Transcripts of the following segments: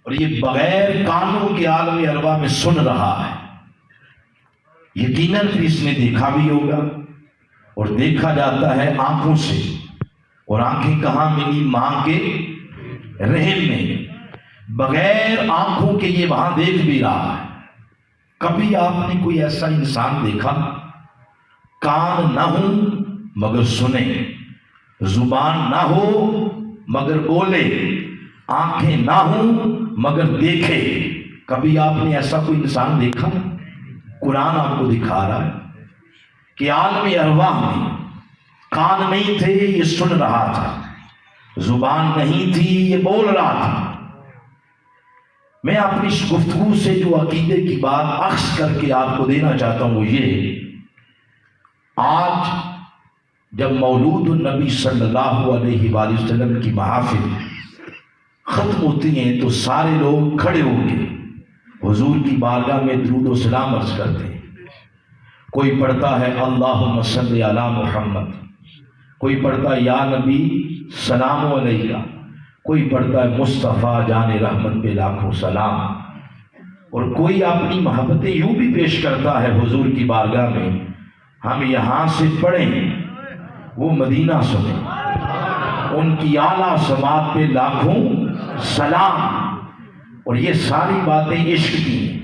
اور یہ بغیر کانوں کے عالم ارواح میں سن رہا ہے. یقیناً اس نے دیکھا بھی ہوگا، اور دیکھا جاتا ہے آنکھوں سے، اور آنکھیں کہاں ملی؟ ماں کے رحم میں. بغیر آنکھوں کے یہ وہاں دیکھ بھی رہا ہے. کبھی آپ نے کوئی ایسا انسان دیکھا کان نہ ہوں مگر سنے، زبان نہ ہو مگر بولے، آنکھیں نہ ہوں مگر دیکھے؟ کبھی آپ نے ایسا کوئی انسان دیکھا؟ قرآن آپ کو دکھا رہا ہے کہ عالم ارواح میں کان نہیں تھے، یہ سن رہا تھا، زبان نہیں تھی، یہ بول رہا تھا. میں اپنی اس گفتگو سے جو عقیدے کی بات عکس کر کے آپ کو دینا چاہتا ہوں وہ یہ: آج جب مولود النبی صلی اللہ علیہ وآلہ وسلم کی محافل ختم ہوتی ہیں تو سارے لوگ کھڑے ہو کے حضور کی بارگاہ میں درود و سلام عرض کرتے ہیں. کوئی پڑھتا ہے اللہم صلی علی محمد، کوئی پڑھتا ہے یا نبی سلام علیکہ، کوئی پڑھتا ہے مصطفیٰ جان رحمت پہ لاکھوں سلام، اور کوئی اپنی محبتیں یوں بھی پیش کرتا ہے حضور کی بارگاہ میں: ہم یہاں سے پڑھیں وہ مدینہ سنیں، ان کی اعلیٰ سماعت پہ لاکھوں سلام. اور یہ ساری باتیں عشق کی ہیں،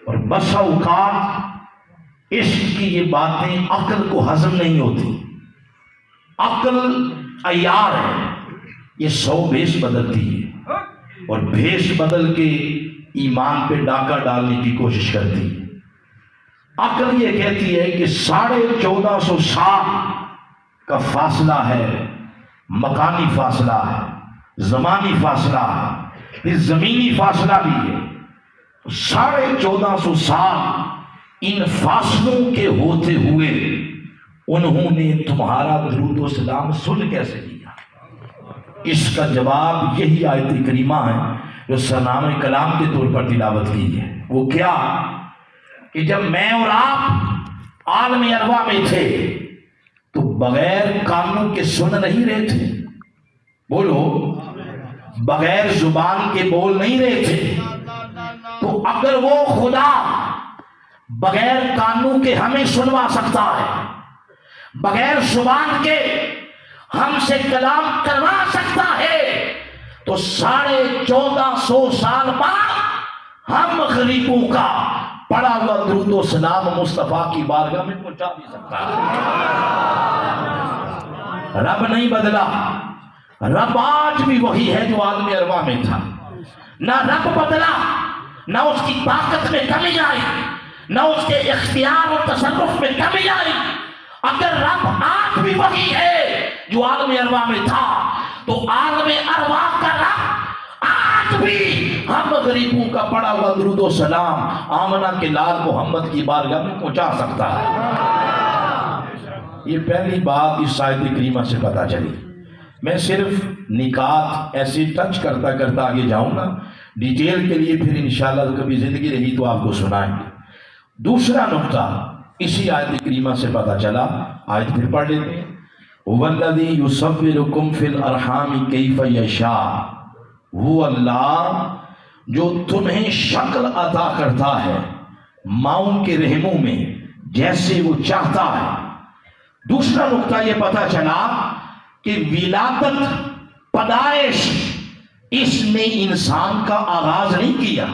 اور بسا اوقات عشق کی یہ باتیں عقل کو ہضم نہیں ہوتی. عقل عیار ہے، یہ 100 بھیس بدلتی ہے، اور بھیس بدل کے ایمان پہ ڈاکہ ڈالنے کی کوشش کرتی ہے. عقل یہ کہتی ہے کہ 1450 سال کا فاصلہ ہے، مکانی فاصلہ ہے، زمانی فاصلہ ہے، پھر زمینی فاصلہ بھی ہے. 1450 سال ان فاصلوں کے ہوتے ہوئے انہوں نے تمہارا درود و سلام سن کیسے لیا؟ اس کا جواب یہی آیت کریمہ ہے جو سرنامہ کلام کے طور پر تلاوت کی ہے. وہ کیا کہ جب میں اور آپ عالم ارواح میں تھے تو بغیر کانوں کے سن نہیں رہے تھے، بولو، بغیر زبان کے بول نہیں رہے تھے. تو اگر وہ خدا بغیر کانوں کے ہمیں سنوا سکتا ہے، بغیر زبان کے ہم سے کلام کروا سکتا ہے، تو 1450 سال بعد ہم غریبوں کا پڑا ہوا درود و سلام مصطفیٰ کی بارگاہ میں پہنچا بھی سکتا ہے. رب نہیں بدلا، رب آج بھی وہی ہے جو عالم ارواح میں تھا. نہ رب بدلا، نہ اس کی طاقت میں کمی آئی، نہ اس کے اختیار و تصرف میں کمی آئی. اگر رب آج بھی وہی ہے جو عالم ارواح میں تھا تو عالم ارواح کا رب آج بھی ہم غریبوں کا پڑا ہوا درود و سلام آمنہ کے لال محمد کی بارگاہ میں پہنچا سکتا ہے. یہ پہلی بات اس آیت کریمہ سے پتہ چلی. میں صرف نکات ایسے ٹچ کرتا کرتا آگے جاؤں گا، ڈیٹیل کے لیے پھر انشاءاللہ کبھی زندگی رہی تو آپ کو سنائیں گے. دوسرا نقطہ اسی آیت کریمہ سے پتہ چلا، آیت پھر پڑھ لیتے ہیں. وَالَّذِي يُصَوِّرُكُمْ فِي الْأَرْحَامِ كَيْفَ يَشَاءُ، وہ اللہ جو تمہیں شکل عطا کرتا ہے ماؤں کے رحموں میں جیسے وہ چاہتا ہے. دوسرا نقطہ یہ پتہ چلا کہ ولادت، پیدائش، اس نے انسان کا آغاز نہیں کیا.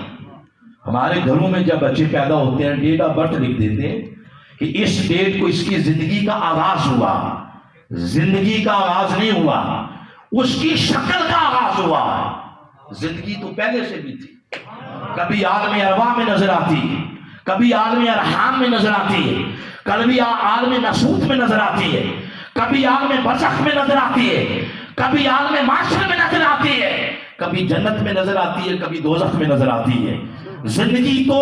ہمارے گھروں میں جب بچے پیدا ہوتے ہیں ڈیٹ آف برتھ لکھ دیتے ہیں کہ اس ڈیٹ کو اس کی زندگی کا آغاز ہوا. زندگی کا آغاز نہیں ہوا، اس کی شکل کا آغاز ہوا. زندگی تو پہلے سے بھی تھی، کبھی عالم ارواح میں نظر آتی ہے، کبھی عالم ارحام میں نظر آتی ہے، کبھی عالم ناسوت میں نظر آتی ہے، کبھی عالم برزخ میں نظر آتی ہے، کبھی عالم معاشر میں نظر آتی ہے، کبھی جنت میں نظر آتی ہے، کبھی دوزخ میں نظر آتی ہے. زندگی تو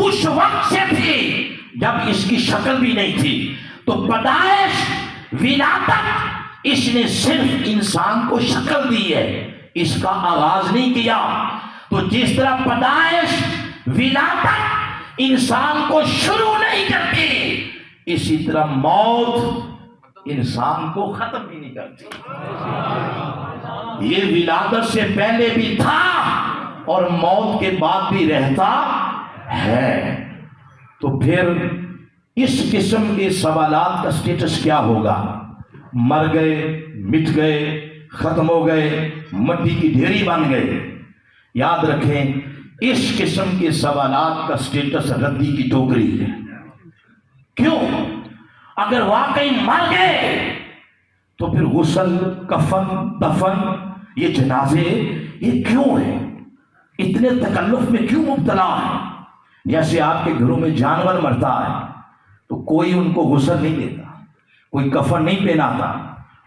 اس وقت سے تھی جب اس کی شکل بھی نہیں تھی. تو پیدائش، ولادت، اس نے صرف انسان کو شکل دی ہے، اس کا آغاز نہیں کیا. تو جس طرح پیدائش، ولادت انسان کو شروع نہیں کرتی، اسی طرح موت انسان کو ختم بھی نہیں کرتی. یہ ولادت سے پہلے بھی تھا اور موت کے بعد بھی رہتا ہے، تو پھر اس قسم کے سوالات کا سٹیٹس کیا ہوگا؟ مر گئے، مٹ گئے، ختم ہو گئے، مٹی کی ڈھیری بن گئے؟ یاد رکھیں اس قسم کے سوالات کا سٹیٹس ردی کی ٹوکری ہے۔ کیوں؟ اگر واقعی مر گئے تو پھر غسل، کفن، دفن، یہ جنازے یہ کیوں ہیں؟ اتنے تکلف میں کیوں مبتلا ہے؟ جیسے آپ کے گھروں میں جانور مرتا ہے تو کوئی ان کو غسل نہیں دیتا، کوئی کفن نہیں پہناتا،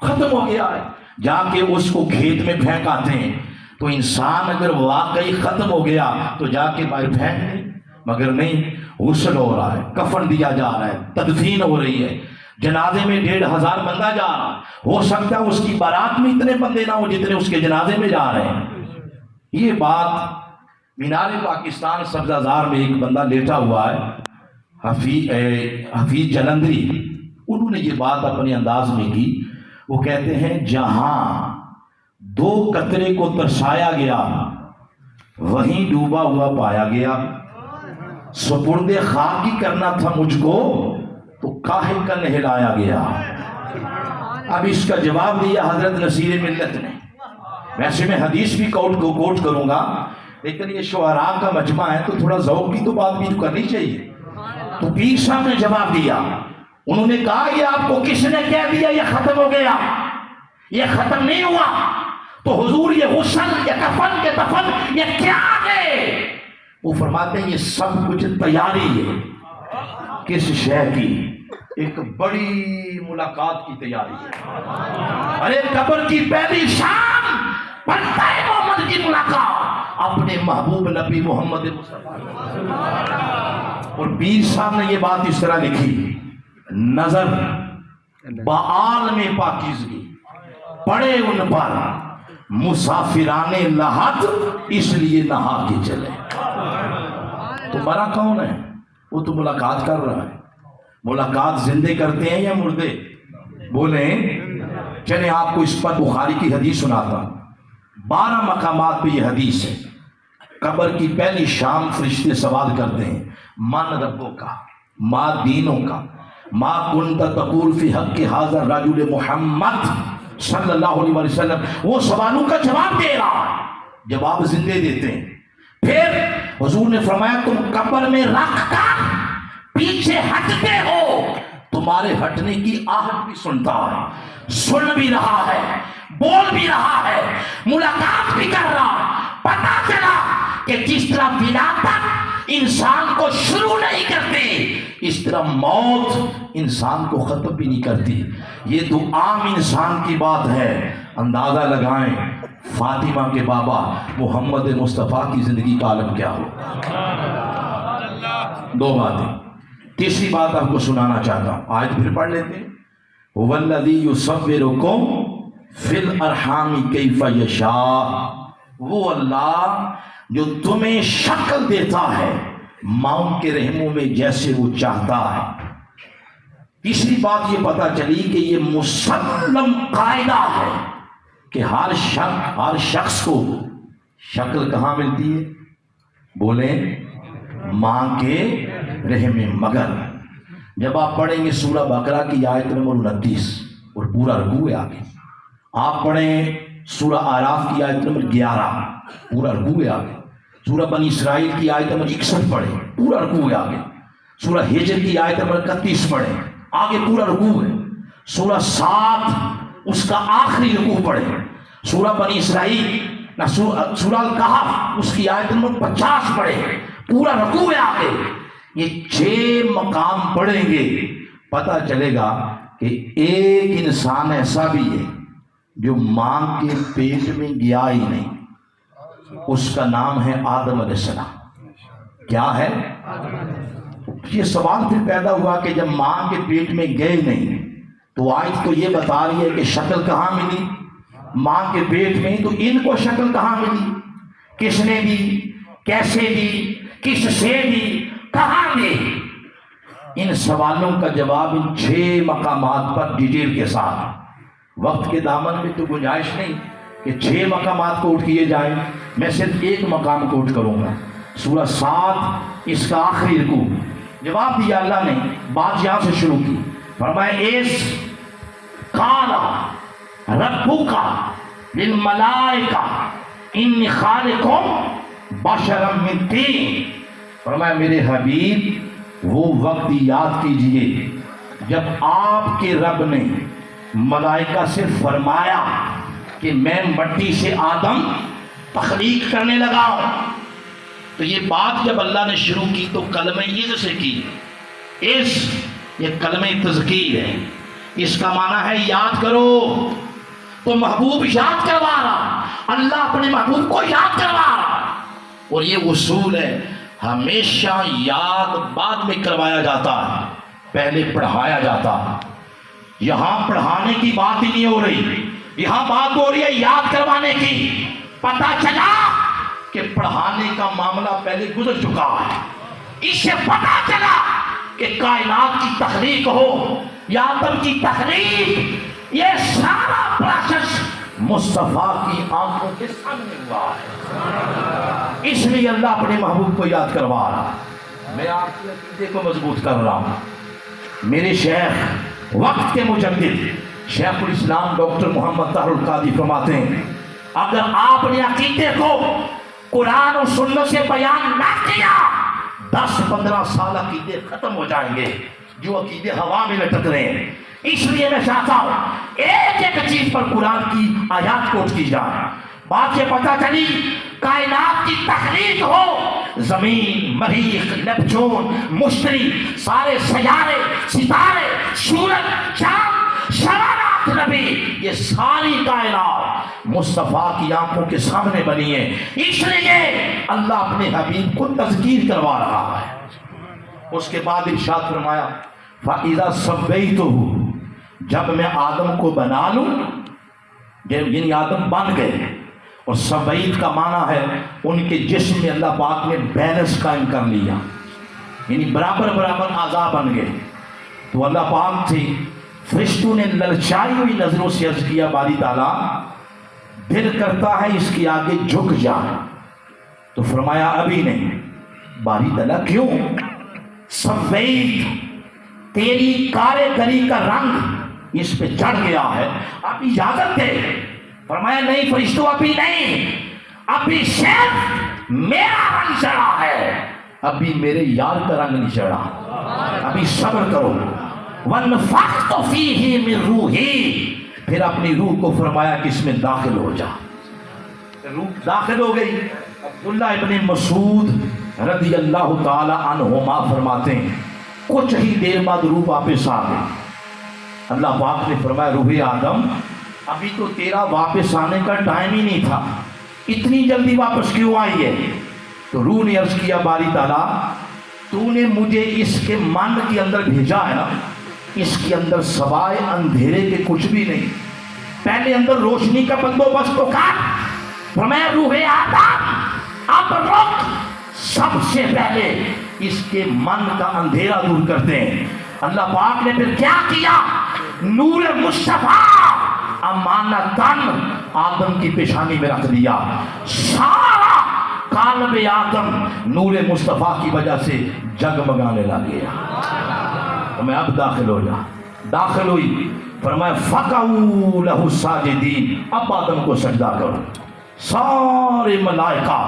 ختم ہو گیا ہے، جا کے اس کو کھیت میں پھینک آتے ہیں۔ تو انسان اگر واقعی ختم ہو گیا تو جا کے باہر پھینک دیں، مگر نہیں، غسل ہو رہا ہے، کفن دیا جا رہا ہے، تدفین ہو رہی ہے، جنازے میں 1500 بندہ جا رہا ہے، ہو سکتا ہے اس کی بارات میں اتنے بندے نہ ہو جتنے اس کے جنازے میں جا رہے ہیں۔ یہ بات مینار پاکستان سبزہ زار میں ایک بندہ لیٹا ہوا ہے، حفیظ جلندری، انہوں نے یہ بات اپنے انداز میں کی۔ وہ کہتے ہیں جہاں 2 قطرے کو ترسایا گیا وہیں ڈوبا ہوا پایا گیا، سپرد خاک کی کرنا تھا مجھ کو تو کاہے کا نہلایا گیا۔ اب اس کا جواب دیا حضرت نصیر ملت نے۔ ویسے میں حدیث بھی کوٹ کروں گا، لیکن یہ شعراء کا مجمع ہے تو تھوڑا ذوق کی تو بات بھی تو کرنی چاہیے۔ تو پیر صاحب نے جواب دیا، انہوں نے کہا یہ آپ کو کس نے کہہ دیا یہ ختم ہو گیا؟ یہ ختم نہیں ہوا تو حضور یہ غسل، یہ کفن، یہ دفن، یہ کیا ہے؟ وہ فرماتے ہیں یہ سب کچھ تیاری ہے۔ کس شے کی؟ ایک بڑی ملاقات کی تیاری ہے۔ ارے قبر کی پہلی شام بنتا ہے محمد کی ملاقات اپنے محبوب نبی محمد مصطفیٰ۔ اور پیر صاحب نے یہ بات اس طرح لکھی، نظر بعالم پاکیزگی پڑے ان پر مسافران لحد اس لیے نہا کے چلے۔ تو مرا کون ہے؟ وہ تو ملاقات کر رہا ہے۔ ملاقات زندے کرتے ہیں یا مردے؟ بولیں۔ چلیں آپ کو اس پر بخاری کی حدیث سناتا ہوں۔ 12 مقامات پہ یہ حدیث ہے۔ قبر کی پہلی شام فرشتے سوال کرتے ہیں، من ربوں کا، ما دینوں کا، ما کنت تقول فی حق حاضر رجل محمد صلی اللہ علیہ وسلم۔ وہ سوالوں کا جواب دے رہا ہے، جواب زندے دیتے ہیں۔ پھر حضور نے فرمایا تم قبر میں رکھ کر پیچھے ہٹتے ہو، تمہارے ہٹنے کی آہٹ بھی سنتا ہے، سن بھی رہا ہے، بول بھی رہا ہے، ملاقات بھی کر رہا۔ پتا چلا کہ جس طرح ولادت انسان کو شروع نہیں کرتی، اس طرح موت انسان کو ختم بھی نہیں کرتی۔ یہ تو عام انسان کی بات ہے، اندازہ لگائیں فاطمہ کے بابا محمد مصطفیٰ کی زندگی کا عالم کیا ہو۔ 2 باتیں۔ تیسری بات آپ کو سنانا چاہتا ہوں، آج پھر پڑھ لیتے ہیں۔ هُوَ الَّذِي يُصَوِّرُكُمْ فِي الْأَرْحَامِ كَيْفَ يَشَاءُ، وہ اللہ جو تمہیں شکل دیتا ہے ماؤں کے رحموں میں جیسے وہ چاہتا ہے۔ تیسری بات یہ پتہ چلی کہ یہ مسلم قاعدہ ہے کہ ہر شخص کو شکل کہاں ملتی ہے؟ بولیں، ماں کے رحم میں۔ مگر جب آپ پڑھیں گے سورہ بقرہ کی آیت نمبر 29 اور پورا رکوع ہے آگے، آپ پڑھیں سورہ اعراف کی آیت نمبر 11 پورا رکوع ہے آگے، سورہ بنی اسرائیل کی آیت نمبر 61 پڑھیں پورا رکوع ہے آگے، سورہ ہجر کی آیت نمبر 31 پڑھیں آگے پورا رکوع ہے، سورہ 7 اس کا آخری رکوع پڑھیں، سورہ بنی اسرائیل سورہ الکہف اس کی آیت نمبر 50 پڑھیں پورا رکوع ہے آگے۔ یہ 6 مقام پڑھیں گے، پتہ چلے گا کہ ایک انسان ایسا بھی ہے جو ماں کے پیٹ میں گیا ہی نہیں، اس کا نام ہے آدم علیہ السلام۔ کیا ہے؟ یہ سوال پھر پیدا ہوا کہ جب ماں کے پیٹ میں گئے نہیں تو آج تو یہ بتا رہی ہے کہ شکل کہاں ملی؟ ماں کے پیٹ میں، تو ان کو شکل کہاں ملی؟ کس نے دی؟ کیسے دی؟ کس سے دی؟ کہاں دی؟ ان سوالوں کا جواب ان 6 مقامات پر ڈیٹیل کے ساتھ، وقت کے دامن میں تو گنجائش نہیں کہ 6 مقامات کو اٹھ کیے جائیں، میں صرف ایک مقام کوٹ کروں گا، سورہ 7 اس کا آخری رکوع۔ جواب دیا اللہ نے، بات یہاں سے شروع کی، فرمایا اس قال ربک للملائکہ انی خالق بشرا من طین۔ فرمایا میرے حبیب وہ وقت یاد کیجئے جب آپ کے رب نے ملائکہ سے فرمایا کہ میں مٹی سے آدم تخلیق کرنے لگا ہوں۔ تو یہ بات جب اللہ نے شروع کی تو کلمہ عز سے کی۔ اس یہ کلمہ تذکیر ہے، اس کا معنی ہے یاد کرو۔ تو محبوب یاد کروا رہا، اللہ اپنے محبوب کو یاد کروا رہا۔ اور یہ اصول ہے، ہمیشہ یاد بعد میں کروایا جاتا ہے، پہلے پڑھایا جاتا ہے۔ یہاں پڑھانے کی بات ہی نہیں ہو رہی، یہاں بات ہو رہی ہے یاد کروانے کی۔ پتہ چلا کہ پڑھانے کا معاملہ پہلے گزر چکا ہے۔ اس سے پتہ چلا کہ کائنات کی تخلیق ہو یا آدم کی تخلیق، یہ سارا پروسیس مصطفیٰ کی آنکھوں کے سامنے ہوا ہے۔ اس لیے اللہ اپنے محبوب کو یاد کروا رہا۔ میں آپ کے عقیدے کو مضبوط کر رہا ہوں۔ میرے شیخ وقت کے مجدد شیخ الاسلام ڈاکٹر محمد طاہر القادری فرماتے ہیں، اگر آپ نے عقیدے کو قرآن و سنت سے بیان نہ کیا 10-15 سال عقیدے ختم ہو جائیں گے، جو عقیدے ہوا میں لٹک رہے ہیں۔ اس لیے میں چاہتا ہوں ایک ایک چیز پر قرآن کی آیات کوٹ کی جائے۔ بات یہ پتہ چلی کائنات کی تخلیق ہو، زمین، مریخ، نیپچون، مشتری، سارے سیارے، ستارے، سورج، چاند، شرارات نبی، یہ ساری کائنات مصطفیٰ کی آنکھوں کے سامنے بنی ہے۔ اس لیے اللہ اپنے حبیب کو تذکیر کروا رہا ہے۔ اس کے بعد ارشاد فرمایا فَإِذَا سَوَّيْتُهُ، جب میں آدم کو بنا لوں، یعنی آدم بن گئے، اور سویت کا معنی ہے ان کے جسم میں اللہ پاک نے بیلنس قائم کر لیا، یعنی برابر برابر اعضاء بن گئے۔ تو اللہ پاک سے فرشتوں نے للچائی ہوئی نظروں سے عرض کیا، باری تعالیٰ دل کرتا ہے اس کے آگے جھک جائے۔ تو فرمایا ابھی نہیں۔ باری تعالیٰ کیوں؟ سویت تیری کارے کری کا رنگ اس پہ چڑھ گیا ہے، اب اجازت دے۔ فرمایا نہیں فرشتوں ابھی نہیں، ابھی صرف میرا رنگ چڑھا ہے، ابھی میرے یار کا رنگ نہیں چڑھا، ابھی صبر کرو۔ وَنَفَخْتُ فِيهِ مِن رُوحِي، پھر اپنی روح کو فرمایا کہ اس میں داخل ہو جا۔ روح داخل ہو گئی۔ عبداللہ ابن مسعود رضی اللہ تعالی عنہما فرماتے ہیں کچھ ہی دیر بعد روح واپس آ گئی۔ اللہ پاک نے فرمایا روح آدم ابھی تو تیرا واپس آنے کا ٹائم ہی نہیں تھا، اتنی جلدی واپس کیوں آئی ہے؟ تو روح نے عرض کیا باری تعالیٰ تو نے مجھے اس کے من کے اندر بھیجا ہے نا، اس کے اندر سوائے اندھیرے کے کچھ بھی نہیں، پہلے اندر روشنی کا بندوبست تو کر۔ فرمایا روح آدم اب رک، سب سے پہلے اس کے من کا اندھیرا دور کرتے ہیں۔ اللہ پاک نے پھر کیا کیا؟ نور مصطفیٰ امانتاً آدم کی پیشانی میں رکھ دیا۔ سارا قالب آدم نور مصطفیٰ کی وجہ سے جگمگانے لگ گیا۔ میں اب داخل ہو جا۔ داخل ہوئی، فرمایا فَقَعُوا لَهُ سَاجِدِينَ، اب آدم کو سجدہ کرو۔ سارے ملائکہ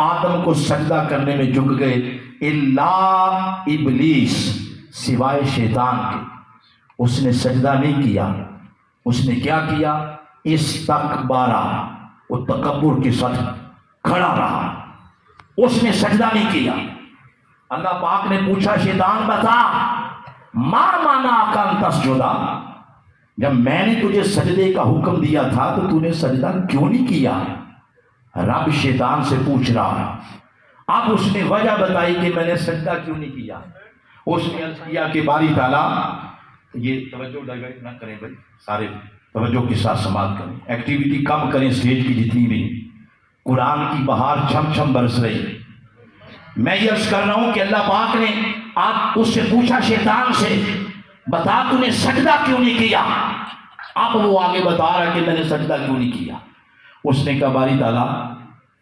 آدم کو سجدہ کرنے میں جھک گئے، الا ابلیس، سوائے شیطان کے۔ اس نے سجدہ نہیں کیا۔ اس نے کیا کیا؟ استکبارا، وہ تکبر کے ساتھ کھڑا رہا، اس نے سجدہ نہیں کیا۔ اللہ پاک نے پوچھا شیطان بتا ما منعک ان تسجد، جب میں نے تجھے سجدے کا حکم دیا تھا تو تو نے سجدہ کیوں نہیں کیا؟ رب شیطان سے پوچھ رہا ہے۔ اب اس نے وجہ بتائی کہ میں نے سجدہ کیوں نہیں کیا۔ اس نے عرض کیا کہ باری تعالیٰ، یہ توجہ ڈائیورٹ نہ کریں بھائی، سارے توجہ کے ساتھ سماعت کریں، ایکٹیویٹی کم کریں، اسٹیج کی جتنی بھی، قرآن کی بہار چھم چھم برس رہی۔ میں یہ عرض کر رہا ہوں کہ اللہ پاک نے آپ اس سے پوچھا شیطان سے بتا تو نے سجدہ کیوں نہیں کیا؟ اب وہ آگے بتا رہا کہ میں نے سجدہ کیوں نہیں کیا۔ اس نے کہا باری تعالیٰ